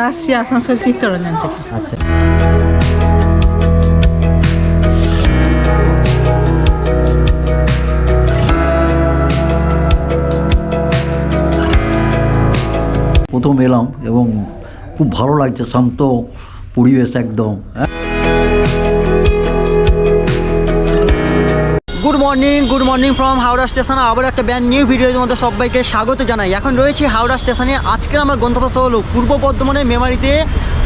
আসছি আসানসোল চিত্তরঞ্জন থেকে। আচ্ছা, প্রথম এলাম এবং খুব ভালো লাগছে, শান্ত পরিবেশ একদম। Good morning from Howrah station. আবার একটা ব্র্যান্ড নিউ ভিডিওর মধ্যে সবাইকে স্বাগত জানাই। এখন রয়েছে হাওড়া স্টেশনে। আজকের আমার গন্তব্য হলো পূর্ব বর্ধমানের মেমারিতে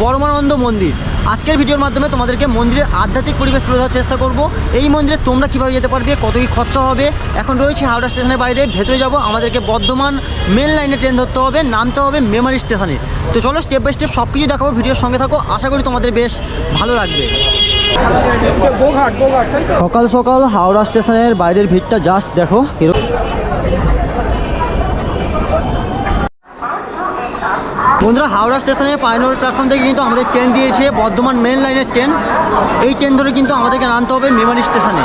পরমানন্দ মন্দির। আজকের ভিডিওর মাধ্যমে তোমাদেরকে মন্দিরের আধ্যাত্মিক পরিবেশ তুলে ধরার চেষ্টা করব। এই মন্দিরে তোমরা কীভাবে যেতে পারবে, কত কী খরচা হবে। এখন রয়েছে হাওড়া স্টেশনের বাইরে, ভেতরে যাব। আমাদেরকে বর্ধমান মেন লাইনে ট্রেন ধরতে হবে, নামতে হবে মেমারি স্টেশনে। তো চলো স্টেপ বাই স্টেপ সব কিছু দেখাবো, ভিডিওর সঙ্গে থাকো। আশা করি তোমাদের বেশ ভালো লাগবে। সকাল সকাল হাওড়া স্টেশনের বাইরের ভিড়টা জাস্ট দেখো। বন্ধুরা, হাওড়া স্টেশনের 5 নম্বর প্ল্যাটফর্ম থেকে কিন্তু আমাদের ট্রেন দিয়েছে বর্ধমান মেন লাইনের ট্রেন। এই ট্রেন ধরে কিন্তু আমাদেরকে নামতে হবে মেমারি স্টেশনে।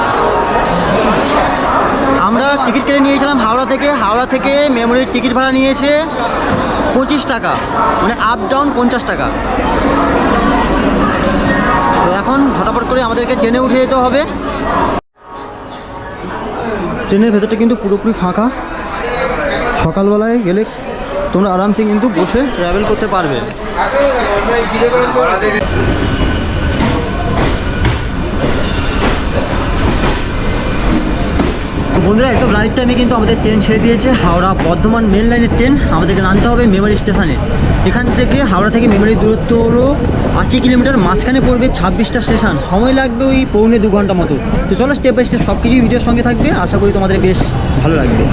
আমরা টিকিট কেটে নিয়েছিলাম হাওড়া থেকে মেমারির টিকিট ভাড়া নিয়েছে 25 টাকা, মানে আপ ডাউন 50 টাকা। তো এখন ঝটাপট করে আমাদেরকে ট্রেনে উঠে যেতে হবে। ট্রেনের ভেতরটা কিন্তু পুরোপুরি ফাঁকা। সকালবেলায় গেলে তোমরা আরামসে কিন্তু বসে ট্রাভেল করতে পারবে। বন্ধুরা, একদম রাইট টাইমে কিন্তু আমাদের ট্রেন ছেড়ে দিয়েছে। হাওড়া বর্ধমান মেন লাইনের ট্রেন। আমাদেরকে নামতে হবে মেমারি স্টেশনে। এখান থেকে হাওড়া থেকে মেমারির দূরত্ব হলো 80 কিলোমিটার। মাঝখানে পড়বে 26টা স্টেশন। সময় লাগবে ওই পৌনে 2 ঘন্টা মতো। তো চলো স্টেপ বাই স্টেপ সব কিছুই ভিডিওর সঙ্গে থাকবে। আশা করি তোমাদের বেশ ভালো লাগবে।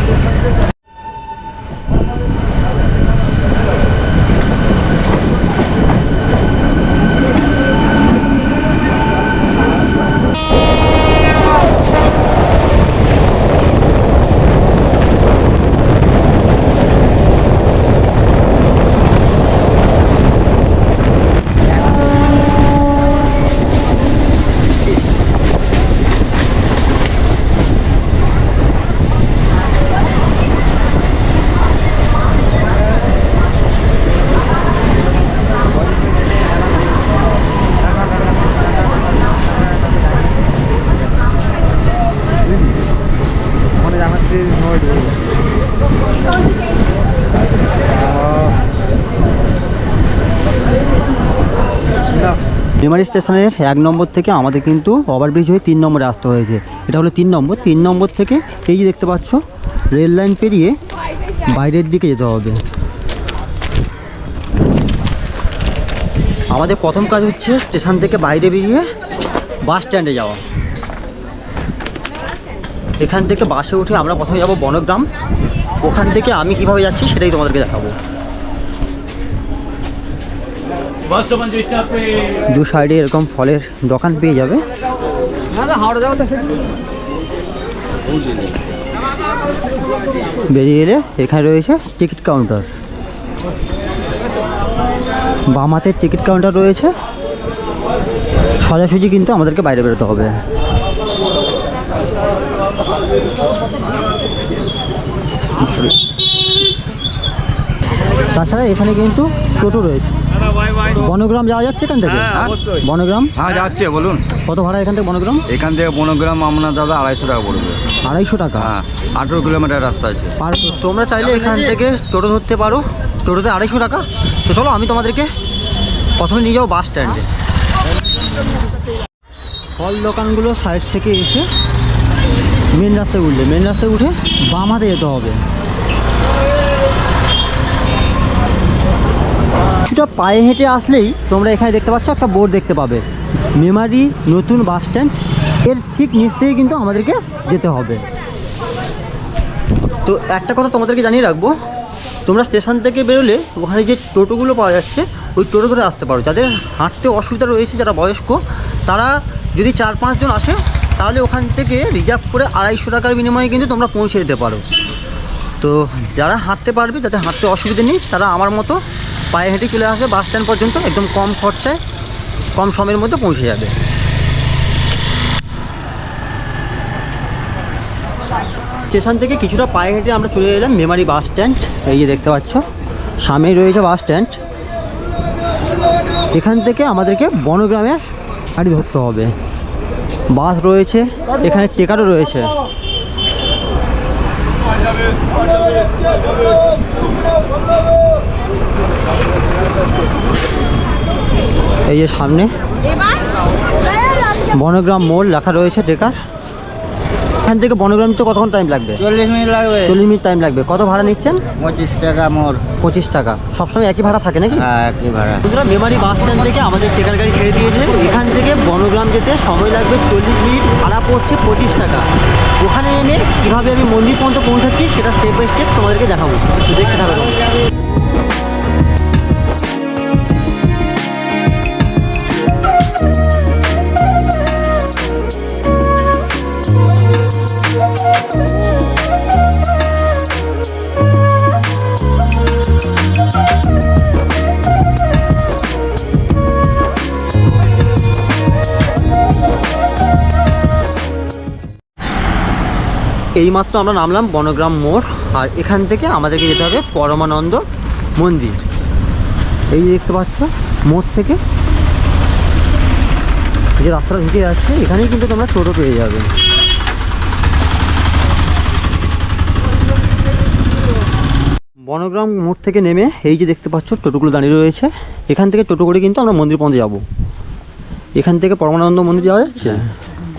মেমারি স্টেশনের 1 নম্বর থেকে আমাদের কিন্তু ওভারব্রিজ হয়ে 3 নম্বরে আসতে হয়েছে। এটা হলো 3 নম্বর। 3 নম্বর থেকে এই যে দেখতে পাচ্ছ রেল লাইন পেরিয়ে বাইরের দিকে যেতে হবে। আমাদের প্রথম কাজ হচ্ছে স্টেশন থেকে বাইরে বেরিয়ে বাস স্ট্যান্ডে যাওয়া। এখান থেকে বাসে উঠে আমরা প্রথমে যাব বনগ্রাম। ওখান থেকে আমি কিভাবে যাচ্ছি সেটাই তোমাদেরকে দেখাবো। দু সাইডে এরকম ফলের দোকান পেয়ে যাবে। বেরিয়ে এলে এখানে রয়েছে টিকিট কাউন্টার। বাম হাতের টিকিট কাউন্টার রয়েছে। সোজাসুজি কিন্তু আমাদেরকে বাইরে বেরোতে হবে। তাছাড়া এখানে কিন্তু টোটো রয়েছে। বনগ্রাম যাওয়া যাচ্ছে এখান থেকে? বনগ্রাম যাচ্ছে। বলুন কত ভাড়া এখান থেকে বনগ্রাম? এখান থেকে বনগ্রাম আপনার দাদা 250 টাকা পড়বে। 250 টাকা? হ্যাঁ, 18 কিলোমিটার রাস্তা আছে। আর তোমরা চাইলে এখান থেকে টোটো ধরতে পারো। টোটোতে 250 টাকা। তো চলো আমি তোমাদেরকে প্রথমে নিয়ে যাবো বাস স্ট্যান্ডে। ফল দোকানগুলো সাইড থেকে এসে মেন রাস্তায় উঠে বাম হাতে যেতে হবে। কিছুটা পায়ে হেঁটে আসলেই তোমরা এখানে দেখতে পাচ্ছ একটা বোর্ড দেখতে পাবে, মেমারি নতুন বাস স্ট্যান্ড। এর ঠিক নিচ থেকে কিন্তু আমাদেরকে যেতে হবে। তো একটা কথা তোমাদেরকে জানিয়ে রাখবো, তোমরা স্টেশন থেকে বেরোলে ওখানে যে টোটোগুলো পাওয়া যাচ্ছে ওই টোটো ধরে আসতে পারো। যাদের হাঁটতে অসুবিধা রয়েছে, যারা বয়স্ক, তারা যদি 4-5 জন আসে তাহলে ওখান থেকে রিজার্ভ করে 250 টাকার বিনিময়ে কিন্তু তোমরা পৌঁছে যেতে পারো। তো যারা হাঁটতে পারবে, যাদের হাঁটতে অসুবিধা নেই, তারা আমার মতো পায়ে হেঁটে চলে আসবে বাস স্ট্যান্ড পর্যন্ত। একদম কম খরচায় কম সময়ের মধ্যে পৌঁছে যাবে। স্টেশন থেকে কিছুটা পায়ে হেঁটে আমরা চলে এলাম মেমারি বাস স্ট্যান্ড। এই যে দেখতে পাচ্ছ সামনেই রয়েছে বাস স্ট্যান্ড। এখান থেকে আমাদেরকে বনগ্রামের গাড়ি ধরতে হবে। বাস রয়েছে, এখানে টেকারও রয়েছে। এই যে সামনে বনগ্রাম মোড় লেখা রয়েছে টেকার। এখান থেকে বনগ্রাম তো কতক্ষণ টাইম লাগবে? 40 মিনিট লাগবে। 40 মিনিট টাইম লাগবে। কত ভাড়া নিচ্ছেন? 25 টাকা মোর। 25 টাকা। সবসময় একই ভাড়া থাকে নাকি? হ্যাঁ, কি ভাড়া? বন্ধুরা, মেমারি বাস স্ট্যান্ড থেকে আমাদের টেকার গাড়ি ছেড়ে দিয়েছে। এখান থেকে বনগ্রাম যেতে সময় লাগবে 40 মিনিট, ভাড়া পড়ছে 25 টাকা। ওখানে এনে কীভাবে আমি মন্দির পর্যন্ত পৌঁছাচ্ছি সেটা স্টেপ বাই স্টেপ তোমাদেরকে দেখাবো, দেখতে থাকো তোমরা। এইমাত্র আমরা নামলাম বনগ্রাম মোড়, আর এখান থেকে আমাদেরকে যেতে হবে পরমানন্দ মন্দির। এই দেখতে পাচ্ছ মোড় থেকে যে রাস্তাটা ঢুকে যাচ্ছে, এখানেই কিন্তু তোমরা টোটো পেয়ে যাবে। বনগ্রাম মোড় থেকে নেমে এই যে দেখতে পাচ্ছ টোটোগুলো দাঁড়িয়ে রয়েছে, এখান থেকে টোটো করে কিন্তু আমরা মন্দির পর্যন্ত যাবো। এখান থেকে পরমানন্দ মন্দির যাওয়া যাচ্ছে।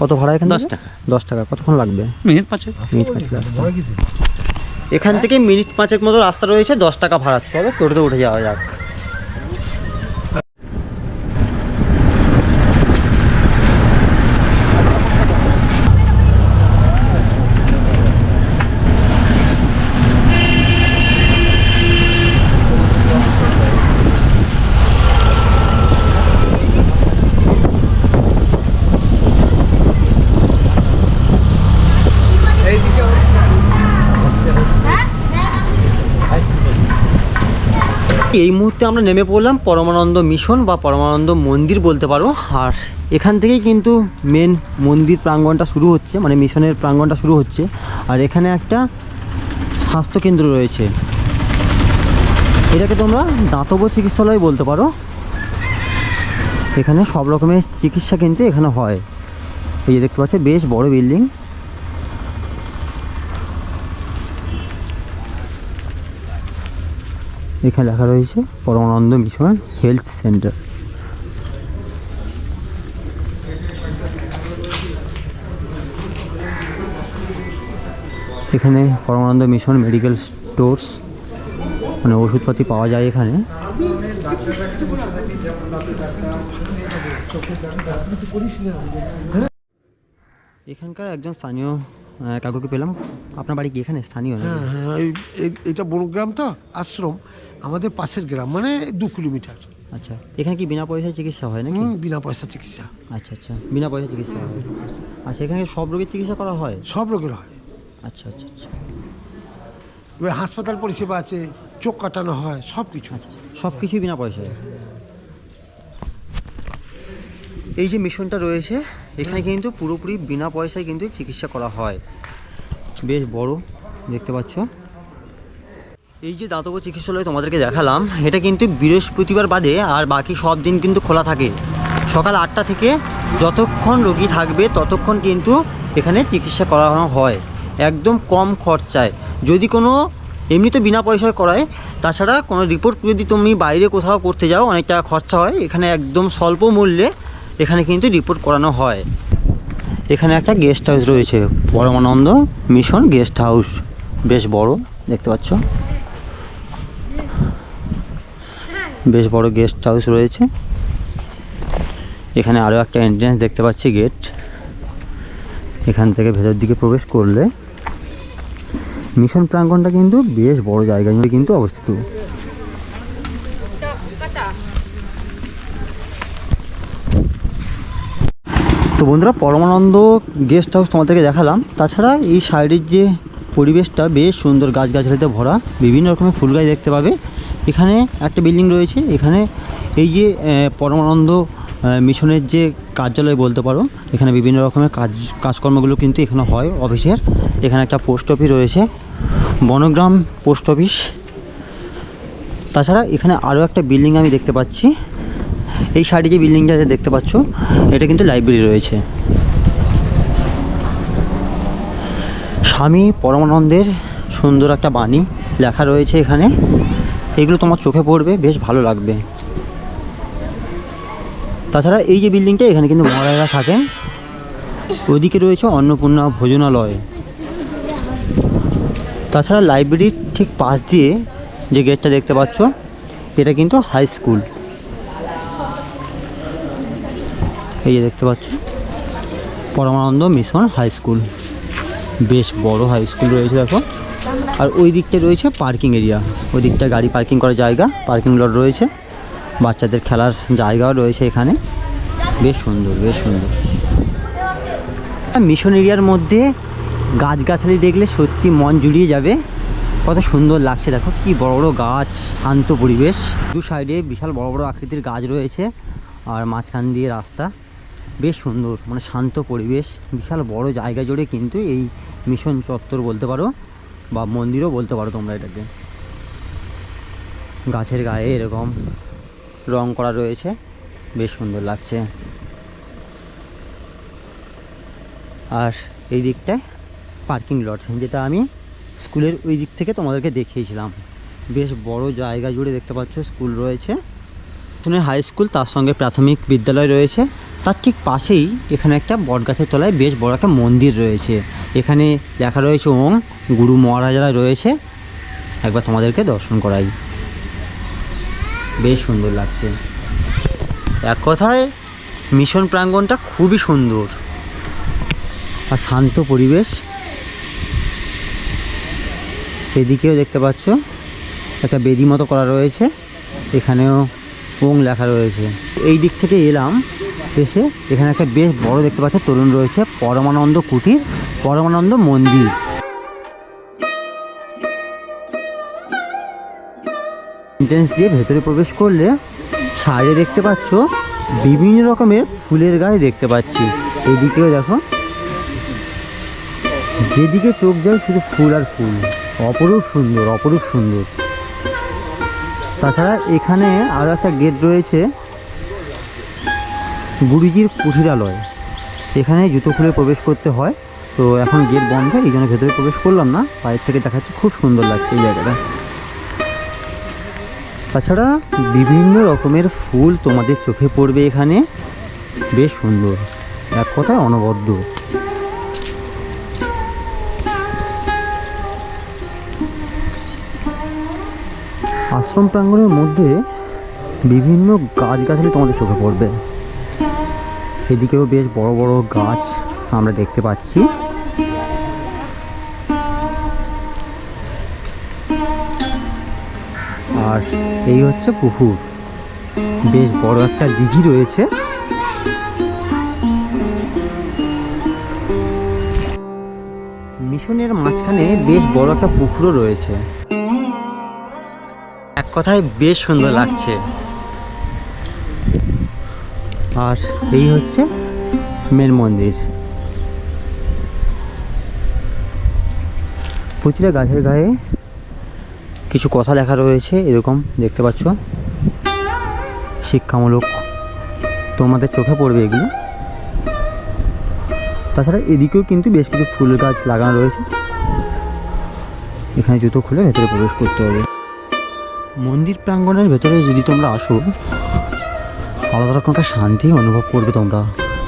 কত ভাড়া এখানে? 10 টাকা। 10 টাকা। কতক্ষণ লাগবে? মিনিট 5। মিনিট 5 রাস্তা। এখান থেকে মিনিট 5 মতো রাস্তা রয়েছে, 10 টাকা ভাড়া। তবে টোটোতে উঠে যাওয়া যাক। এই মুহূর্তে আমরা নেমে পড়লাম পরমানন্দ মিশন বা পরমানন্দ মন্দির বলতে পারো। আর এখান থেকেই কিন্তু মেন মন্দির প্রাঙ্গণটা শুরু হচ্ছে, মানে মিশনের প্রাঙ্গণটা শুরু হচ্ছে। আর এখানে একটা স্বাস্থ্যকেন্দ্র রয়েছে, এটাকে তোমরা দাতব্য চিকিৎসালয় বলতে পারো। এখানে সব রকমের চিকিৎসা কিন্তু এখানে হয়। এই যে দেখতে পাচ্ছ বেশ বড় বিল্ডিং। এখানে লেখা রয়েছে পরমানন্দ মিশন হেলথ সেন্টার। এখানে পরমানন্দ মিশন মেডিকেল স্টোর্স, মানে ওষুধপাতি পাওয়া যায় এখানে। এখানকার একজন স্থানীয় কাকুকে পেলাম। আপনার বাড়ি কি এখানে স্থানীয়? হ্যাঁ হ্যাঁ, এটা বনগ্রাম তো আশ্রম, আমাদের পাশের গ্রাম, মানে 2 কিলোমিটার। আচ্ছা, এখানে কি বিনা পয়সায় চিকিৎসা হয় নাকি? বিনা পয়সা চিকিৎসা। আচ্ছা আচ্ছা, বিনা পয়সা চিকিৎসা হয়। আচ্ছা, এখানে সব রোগের চিকিৎসা করা হয়? সব রোগের হয়। আচ্ছা আচ্ছা আচ্ছা। এবার হাসপাতাল পরিষেবা আছে, চোখ কাটানো হয়, সব কিছু। আচ্ছা, সব কিছুই বিনা পয়সায়। এই যে মিশনটা রয়েছে এখানে কিন্তু পুরোপুরি বিনা পয়সায় কিন্তু চিকিৎসা করা হয়। বেশ বড় দেখতে পাচ্ছ। এই যে দাতব্য চিকিৎসালয় তোমাদেরকে দেখালাম, এটা কিন্তু বৃহস্পতিবার বাদে আর বাকি সব দিন কিন্তু খোলা থাকে। সকাল 8টা থেকে যতক্ষণ রোগী থাকবে ততক্ষণ কিন্তু এখানে চিকিৎসা করানো হয়, একদম কম খরচায়। যদি কোনো এমনি তো বিনা পয়সায় করায়, তাছাড়া কোনো রিপোর্ট যদি তুমি বাইরে কোথাও করতে যাও অনেক টাকা খরচা হয়, এখানে একদম স্বল্প মূল্যে এখানে কিন্তু রিপোর্ট করানো হয়। এখানে একটা গেস্ট হাউস রয়েছে, পরমানন্দ মিশন গেস্ট হাউস, বেশ বড় দেখতে পাচ্ছ। বেশ বড় গেস্ট হাউস রয়েছে। এখানে আরও একটা এন্ট্রেন্স দেখতে পাচ্ছি, গেট। এখান থেকে ভেতর দিকে প্রবেশ করলে মিশন প্রাঙ্গণটা কিন্তু বেশ বড় জায়গায় কিন্তু অবস্থিত। তো বন্ধুরা, পরমানন্দ গেস্ট হাউস তোমাদেরকে দেখালাম। তাছাড়া এই সাইডের যে পরিবেশটা বেশ সুন্দর, গাছগাছালিতে ভরা, বিভিন্ন রকমের ফুল গাছ দেখতে পাবে। এখানে একটা বিল্ডিং রয়েছে, এখানে এই যে পরমানন্দ মিশনের যে কার্যালয় বলতে পারো, এখানে বিভিন্ন রকমের কাজকর্মগুলো কিন্তু এখানে হয় অফিসের। এখানে একটা পোস্ট অফিস রয়েছে, বনগ্রাম পোস্ট অফিস। তাছাড়া এখানে আরও একটা বিল্ডিং আমি দেখতে পাচ্ছি, এই সাইডে যে বিল্ডিংটা দেখতে পাচ্ছ এটা কিন্তু লাইব্রেরি রয়েছে। স্বামী পরমানন্দের সুন্দর একটা বাণী লেখা রয়েছে এখানে, এগুলো তোমার চোখে পড়বে, বেশ ভালো লাগবে। তাছাড়া এই যে বিল্ডিংটা এখানে কিন্তু মহারাজরা থাকেন। ওইদিকে রয়েছে অন্নপূর্ণা ভোজনালয়। তাছাড়া লাইব্রেরির ঠিক পাশ দিয়ে যে গেটটা দেখতে পাচ্ছ এটা কিন্তু হাই স্কুল। এই যে দেখতে পাচ্ছ পরমানন্দ মিশন হাই স্কুল, বেশ বড় হাই স্কুল রয়েছে দেখো। আর ওই দিকটা রয়েছে পার্কিং এরিয়া, ওই দিকটা গাড়ি পার্কিং করার জায়গা, পার্কিং লট রয়েছে, বাচ্চাদের খেলার জায়গাও রয়েছে এখানে, বেশ সুন্দর বেশ সুন্দর। মিশন এরিয়ার মধ্যে গাছগাছালি দেখলে সত্যি মন জুড়িয়ে যাবে, কত সুন্দর লাগছে দেখো, কি বড় বড় গাছ, শান্ত পরিবেশ। দু সাইডে বিশাল বড় বড় আকৃতির গাছ রয়েছে আর মাঝখান দিয়ে রাস্তা, বেশ সুন্দর, মানে শান্ত পরিবেশ। বিশাল বড় জায়গা জুড়ে কিন্তু এই মিশন চত্বর বলতে পারো বা মন্দিরও বলতে পারো তোমরা এটাকে। গাছের গায়ে এরকম রং করা রয়েছে, বেশ সুন্দর লাগছে। আর এই দিকটায় পার্কিং লট, যেটা আমি স্কুলের ওই দিক থেকে তোমাদেরকে দেখিয়েছিলাম। বেশ বড় জায়গা জুড়ে দেখতে পাচ্ছ স্কুল রয়েছে, পুনের হাই স্কুল, তার সঙ্গে প্রাথমিক বিদ্যালয় রয়েছে। তার ঠিক পাশেই এখানে একটা বটগাছের তলায় বেশ বড় একটা মন্দির রয়েছে, এখানে লেখা রয়েছে ওম, গুরু মহারাজারা রয়েছে। একবার তোমাদেরকে দর্শন করাই, বেশ সুন্দর লাগছে। এক কথায় মিশন প্রাঙ্গণটা খুবই সুন্দর আর শান্ত পরিবেশ। এদিকেও দেখতে পাচ্ছ একটা বেদি মতো করা রয়েছে, এখানেও ওং লেখা রয়েছে। এই দিক থেকে এলাম, এসে এখানে একটা বেশ বড় দেখতে পাচ্ছ তরুণ রয়েছে, পরমানন্দ কুটির, পরমানন্দ মন্দির। এন্ট্রেন্স দিয়ে ভেতরে প্রবেশ করলে সাইডে দেখতে পাচ্ছ বিভিন্ন রকমের ফুলের গাছ দেখতে পাচ্ছি। এদিকেও দেখো, যেদিকে চোখ যায় শুধু ফুল আর ফুল, অপরূপ সুন্দর অপরূপ সুন্দর। তাছাড়া এখানে আরও একটা গেট রয়েছে, গুরুজির কুঠিরালয়, এখানে জুতো খুলে প্রবেশ করতে হয়। তো এখন গেট বন্ধ, এই জন্য ভেতরে প্রবেশ করলাম না, বাইরে থেকে দেখাচ্ছি, খুব সুন্দর লাগছে এই জায়গাটা। তাছাড়া বিভিন্ন রকমের ফুল তোমাদের চোখে পড়বে এখানে, বেশ সুন্দর, এক কথায় অনবদ্য। আশ্রম প্রাঙ্গণের মধ্যে বিভিন্ন গাছগাছালি তোমাদের চোখে পড়বে, এদিকেও বেশ বড় বড় গাছ আমরা দেখতে পাচ্ছি। আর এই হচ্ছে পুকুর, বেশ বড় একটা দিঘি রয়েছে। মিশনের মাঝখানে বেশ বড় একটা পুকুরও রয়েছে, এক কথায় বেশ সুন্দর লাগছে। আর এই হচ্ছে মেন মন্দির। প্রতিটা গাছের গায়ে কিছু কথা লেখা রয়েছে, এরকম দেখতে পাচ্ছ, শিক্ষামূলক, তোমাদের চোখে পড়বে এগুলো। তাছাড়া এদিকেও কিন্তু বেশ কিছু ফুল গাছ লাগানো রয়েছে, এখানে জুতো খুলে ভেতরে প্রবেশ করতে হবে। মন্দির প্রাঙ্গণের ভেতরে যদি তোমরা আসো, আলাদা রকম একটা শান্তি অনুভব করবে তোমরা।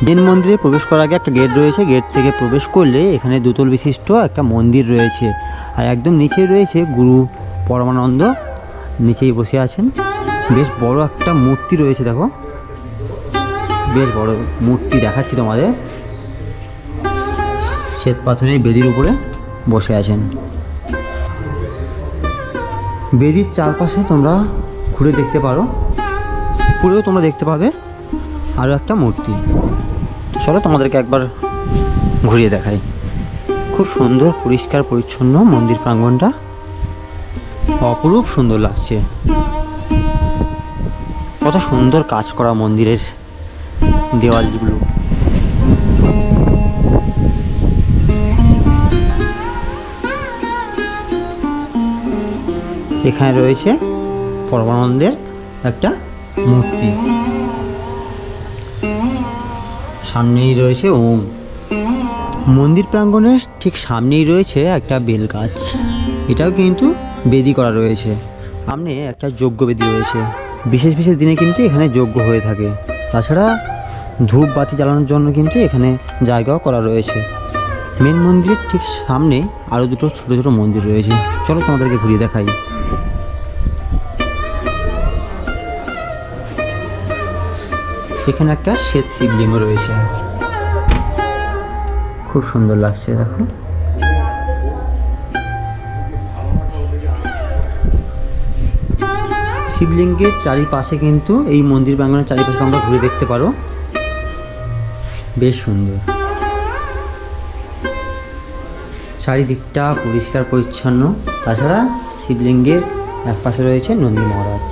মেন মন্দিরে প্রবেশ করার আগে একটা গেট রয়েছে, গেট থেকে প্রবেশ করলে এখানে দুতল বিশিষ্ট একটা মন্দির রয়েছে, আর একদম নিচে রয়েছে গুরু পরমানন্দ, নিচেই বসে আছেন। বেশ বড় একটা মূর্তি রয়েছে, দেখো বেশ বড় মূর্তি দেখাচ্ছি তোমাদের, শ্বেত পাথরের বেদির উপরে বসে আছেন। বেদির চারপাশে তোমরা ঘুরে দেখতে পারো, পুরেও তোমরা দেখতে পাবে আরও একটা মূর্তি। চলো তোমাদেরকে একবার ঘুরিয়ে দেখাই। খুব সুন্দর পরিষ্কার পরিচ্ছন্ন মন্দির প্রাঙ্গণটা, অপরূপ সুন্দর লাগছে। কত সুন্দর কাজ করা মন্দিরের দেওয়ালগুলো। এখানে রয়েছে পরমানন্দের একটা মূর্তি, সামনেই রয়েছে ওম। মন্দির প্রাঙ্গণের ঠিক সামনেই রয়েছে একটা বেল গাছ, এটাও কিন্তু বেদি করা রয়েছে। সামনে একটা যজ্ঞ বেদি রয়েছে, বিশেষ বিশেষ দিনে কিন্তু এখানে যজ্ঞ হয়ে থাকে। তাছাড়া ধূপ বাতি জ্বালানোর জন্য কিন্তু এখানে জায়গাও করা রয়েছে। মেন মন্দিরের ঠিক সামনে আরও দুটো ছোটো ছোটো মন্দির রয়েছে, চলো তোমাদেরকে ঘুরিয়ে দেখাই। এখানে একটা শ্বেত শিবলিঙ্গ রয়েছে, খুব সুন্দর লাগছে দেখো। শিবলিঙ্গের চারিপাশে কিন্তু এই মন্দির প্রাঙ্গণের চারিপাশে তোমরা ঘুরে দেখতে পারো, বেশ সুন্দর। চারিদিকটা পরিষ্কার পরিচ্ছন্ন। তাছাড়া শিবলিঙ্গের এক পাশে রয়েছে নন্দী মহারাজ।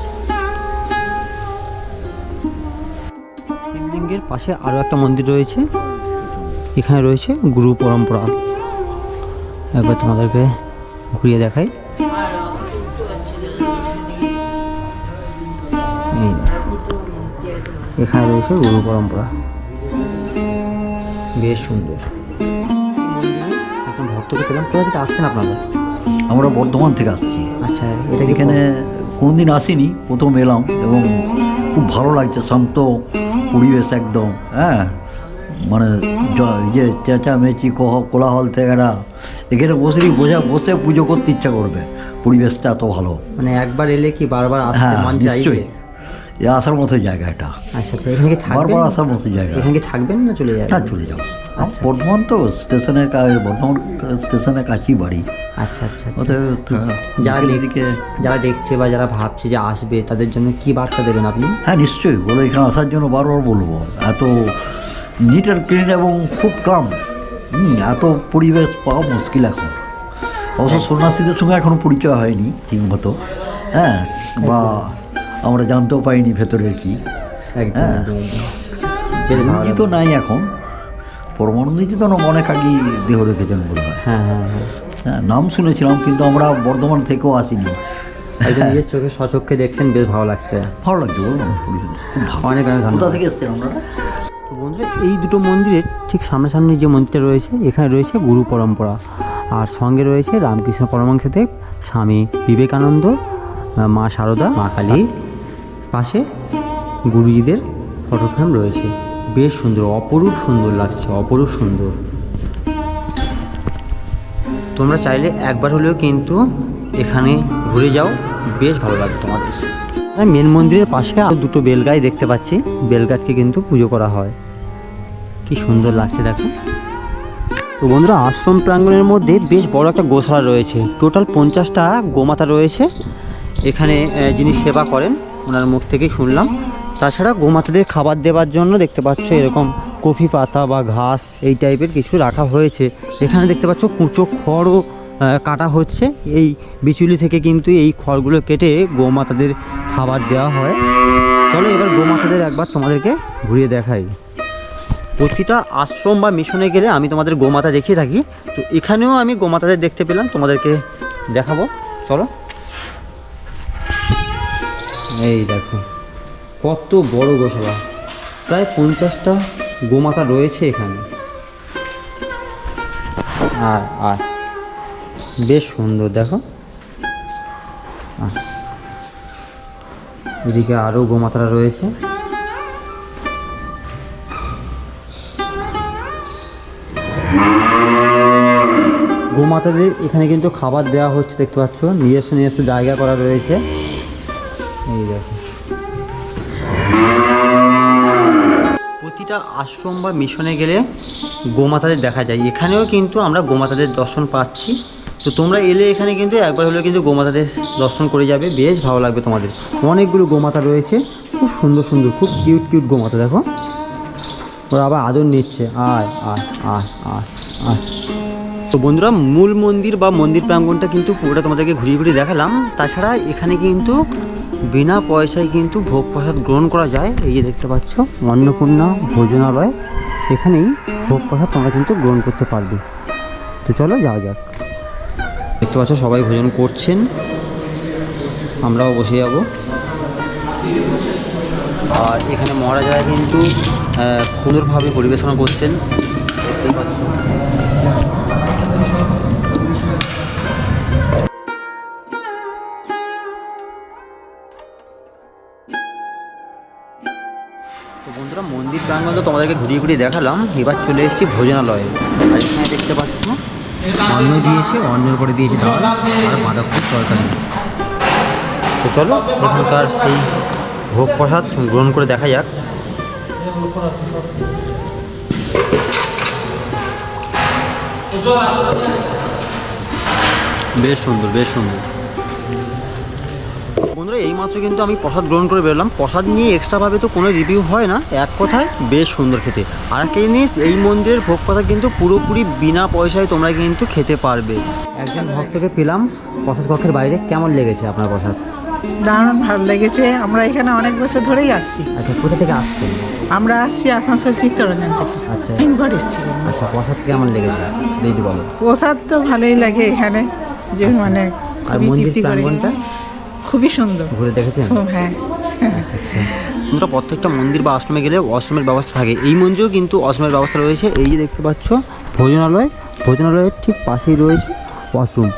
শিবলিঙ্গের পাশে আরও একটা মন্দির রয়েছে, এখানে রয়েছে গুরু পরম্পরা। একবার তোমাদেরকে ঘুরিয়ে দেখাই। এখানে রয়েছে গুরু পরম্পরা, বেশ সুন্দর। এখন ভক্তকে পেলাম। কোথা থেকে আসছেন আপনারা? আমরা বর্ধমান থেকে আসছি। আচ্ছা, এটা এখানে কোনোদিন আসিনি, প্রথম এলাম এবং খুব ভালো লাগছে, শান্ত পরিবেশ একদম। হ্যাঁ, মানে যে চেঁচামেচি কোলাহল থেকে এখানে বসে পুজো করতে ইচ্ছা করবে, পরিবেশটা এত ভালো। মানে একবার এলে কি বারবার আসতে হ্যাঁ, মন চাইবে? নিশ্চয়ই আসার মতো জায়গা এটা। আচ্ছা আচ্ছা, এখানে কি থাকবেন? বারবার আসার মতো জায়গা। এখানে কি থাকবেন না চলে যাবেন? না, চলে যাবো। আচ্ছা, বর্ধমান তো স্টেশনের বর্ধমান স্টেশনের কাছেই বাড়ি। আচ্ছা আচ্ছা আচ্ছা। ওদের যারা দেখছে বা যারা ভাবছে যে আসবে, তাদের জন্য কি বার্তা দেবেন আপনি? হ্যাঁ, নিশ্চয়ই বলো, এখানে আসার জন্য বারবার বলবো। এত নিট অ্যান্ড ক্লিন এবং খুব কাম। এত পরিবেশ পাওয়া মুশকিল এখন। অবশ্য সন্ন্যাসীদের সঙ্গে এখনও পরিচয় হয়নি ঠিকমতো। হ্যাঁ, বা আমরা জানতেও পাইনি ভেতরে কি। একদম রুগী তো নাই এখন, পরমানন্দজি তো অনেক আগেই দেহ রেখেছেন বলে হয়। হ্যাঁ হ্যাঁ হ্যাঁ, হ্যাঁ, নাম শুনেছিলাম, কিন্তু আমরা বর্ধমান থেকেও আসিনি। একজন নিজের চোখে সচক্ষে দেখছেন, বেশ ভালো লাগছে। ভালো লাগছে, বলুন, খুব ভালো। অনেক অনেক কোথা ধন্যবাদ। থেকে এসছেন আপনারা? তো বন্ধুরা, এই দুটো মন্দিরের ঠিক সামনাসামনি যে মন্দিরটা রয়েছে, এখানে রয়েছে গুরু পরম্পরা, আর সঙ্গে রয়েছে রামকৃষ্ণ পরমহংসদেব, স্বামী বিবেকানন্দ, মা শারদা, মা কালী, পাশে গুরুজিদের ফটোফ্রেম রয়েছে। বেশ সুন্দর, অপরূপ সুন্দর লাগছে, অপরূপ সুন্দর। তোমরা চাইলে একবার হলেও কিন্তু এখানে ঘুরে যাও, বেশ ভালো লাগবে তোমাদের। মেন মন্দিরের পাশে আরও দুটো বেলগাছ দেখতে পাচ্ছি, বেলগাছকে কিন্তু পুজো করা হয়। কি সুন্দর লাগছে দেখো। তো বন্ধুরা, আশ্রম প্রাঙ্গণের মধ্যে বেশ বড় একটা গোশালা রয়েছে। টোটাল 50টা গোমাতা রয়েছে এখানে, যিনি সেবা করেন ওনার মুখ থেকেই শুনলাম। তাছাড়া গোমাতাদের খাবার দেওয়ার জন্য দেখতে পাচ্ছ এরকম কফি পাতা বা ঘাস এই টাইপের কিছু রাখা হয়েছে। এখানে দেখতে পাচ্ছ কুচো খড়ও কাটা হচ্ছে। এই বিচুলি থেকে কিন্তু এই খড়গুলো কেটে গোমাতাদের খাবার দেওয়া হয়। চলো এবার গোমাতাদের একবার তোমাদেরকে ঘুরিয়ে দেখাই। প্রতিটা আশ্রম বা মিশনে গেলে আমি তোমাদের গোমাতা দেখিয়ে থাকি, তো এখানেও আমি গোমাতাদের দেখতে পেলাম, তোমাদেরকে দেখাবো। চলো। এই দেখো কত বড় গোশালা, প্রায় 50টা গোমাতা রয়েছে এখানে। আর বেশ সুন্দর দেখো। এদিকে আরও গোমাতারা রয়েছে। গোমাতাদের এখানে কিন্তু খাবার দেওয়া হচ্ছে, দেখতে পাচ্ছ নিজস্ব জায়গা করা রয়েছে। এই দেখো, প্রতিটা আশ্রম বা মিশনে গেলে গোমাতাদের দেখা যায়। এখানেও কিন্তু আমরা গোমাতাদের দর্শন পাচ্ছি। তো তোমরা এলে এখানে কিন্তু একবার হলেও কিন্তু গোমাতাদের দর্শন করে যাবে, বেশ ভালো লাগবে তোমাদের। অনেকগুলো গোমাতা রয়েছে, খুব সুন্দর সুন্দর, খুব কিউট কিউট গোমাতা দেখো। ওরা আবার আদর নিচ্ছে। আয় আয় আয় আয় আয়। তো বন্ধুরা, মূল মন্দির বা মন্দির প্রাঙ্গণটা কিন্তু পুরোটা তোমাদেরকে ঘুরিয়ে ঘুরিয়ে দেখালাম। তাছাড়া এখানে কিন্তু বিনা পয়সায় কিন্তু ভোগ প্রসাদ গ্রহণ করা যায়। এই যে দেখতে পাচ্ছ অন্নপূর্ণা ভোজনালয়, এখানেই ভোগ প্রসাদ তোমরা কিন্তু গ্রহণ করতে পারবে। তো চলো যাওয়া যাক। দেখতে পাচ্ছ সবাই ভোজন করছেন, আমরাও বসে যাব। আর এখানে মহারাজারা কিন্তু সুন্দরভাবে পরিবেশনা করছেন, দেখতেই পাচ্ছ। তো বন্ধুরা, মন্দির প্রাঙ্গণ তো তোমাদেরকে ঘুরিয়ে ঘুরিয়ে দেখালাম, এবার চলে এসেছি ভোজনালয়ে। আর এখানে দেখতে পাচ্ছ অন্ন দিয়েছে, অন্নের পরে দিয়েছে ডাল আর বাঁধাকপির তরকারি। তো চলো এখানকার সেই ভোগ প্রসাদ গ্রহণ করে দেখা যাক। বেশ সুন্দর, বেশ সুন্দর। বন্ধুরা, এইমাত্র কিন্তু আমি প্রসাদ গ্রহণ করে বেরোলাম। প্রসাদ নিয়ে এক্সট্রাভাবে তো কোনো রিভিউ হয় না, এক কথায় বেশ সুন্দর খেতে। আর একটা জিনিস, এই মন্দিরের ভোগ প্রসাদ কিন্তু পুরোপুরি বিনা পয়সায় তোমরা কিন্তু খেতে পারবে। একজন ভক্তকে পেলাম প্রসাদ কক্ষের বাইরে। কেমন লেগেছে আপনার প্রসাদ? দারুণ ভালো লেগেছে। আমরা এখানে অনেক বছর ধরেই আসছি। আচ্ছা, কোথা থেকে আসছেন? আমরা আসছি আসানসোল চিত্তরঞ্জন থেকে। আচ্ছা, তিনবার এসেছিলাম। আচ্ছা, প্রসাদ কেমন লেগেছে দিদি বলো? প্রসাদ তো ভালোই লাগে এখানে, যে মানে আর খুবই মন্দির তৃপ্তি করে। প্রাঙ্গণটা খুবই সুন্দর। ঘুরে দেখেছেন? খুব, হ্যাঁ। আচ্ছা আচ্ছা। তোমরা প্রত্যেকটা মন্দির বা আশ্রমে গেলে ওয়াশরুমের ব্যবস্থা থাকে। এই মন্দিরেও কিন্তু ওয়াশরুমের ব্যবস্থা রয়েছে। এই যে দেখতে পাচ্ছ ভোজনালয়, ভোজনালয়ের ঠিক পাশেই রয়েছে ওয়াশরুম।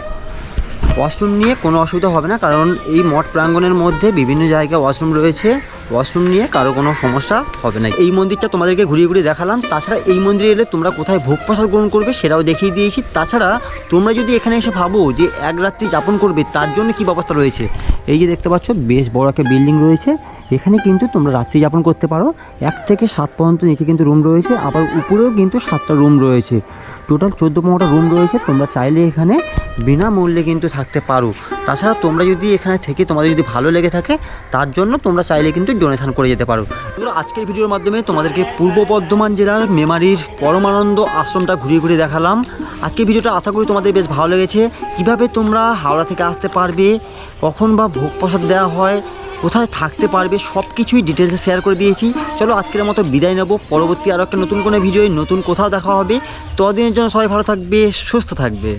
ওয়াশরুম নিয়ে কোনো অসুবিধা হবে না, কারণ এই মঠ প্রাঙ্গণের মধ্যে বিভিন্ন জায়গায় ওয়াশরুম রয়েছে। ওয়াশরুম নিয়ে কারো কোনো সমস্যা হবে না। এই মন্দিরটা তোমাদেরকে ঘুরিয়ে ঘুরিয়ে দেখালাম। তাছাড়া এই মন্দিরে এলে তোমরা কোথায় ভোগ প্রসাদ গ্রহণ করবে সেটাও দেখিয়ে দিয়েছি। তাছাড়া তোমরা যদি এখানে এসে ভাবো যে এক রাত্রি যাপন করবে, তার জন্য কী ব্যবস্থা রয়েছে, এই যে দেখতে পাচ্ছ বেশ বড় একটা বিল্ডিং রয়েছে। এখানে কিন্তু তোমরা রাত্রি যাপন করতে পারো। 1 থেকে 7 পর্যন্ত নিচে কিন্তু রুম রয়েছে, আবার উপরেও কিন্তু 7টা রুম রয়েছে। টোটাল 14-15টা রুম রয়েছে। তোমরা চাইলে এখানে বিনামূল্যে কিন্তু থাকতে পারো। তাছাড়া তোমরা যদি এখানে থেকে তোমাদের যদি ভালো লেগে থাকে, তার জন্য তোমরা চাইলে কিন্তু ডোনেশন করে যেতে পারো। আজকের ভিডিওর মাধ্যমে তোমাদেরকে পূর্ব বর্ধমান জেলার মেমারির পরমানন্দ আশ্রমটা ঘুরিয়ে ঘুরিয়ে দেখালাম। আজকের ভিডিওটা আশা করি তোমাদের বেশ ভালো লেগেছে। কিভাবে তোমরা হাওড়া থেকে আসতে পারবে, কখন বা ভোগ প্রসাদ দেওয়া হয়, কোথায় থাকতে পারবে, সব কিছুই ডিটেলসে শেয়ার করে দিয়েছি। চলো আজকের মতো বিদায় নেব। পরবর্তী আরও একটা নতুন কোনো ভিডিওয় নতুন কোথাও দেখা হবে। ততদিনের জন্য সবাই ভালো থাকবে, সুস্থ থাকবে।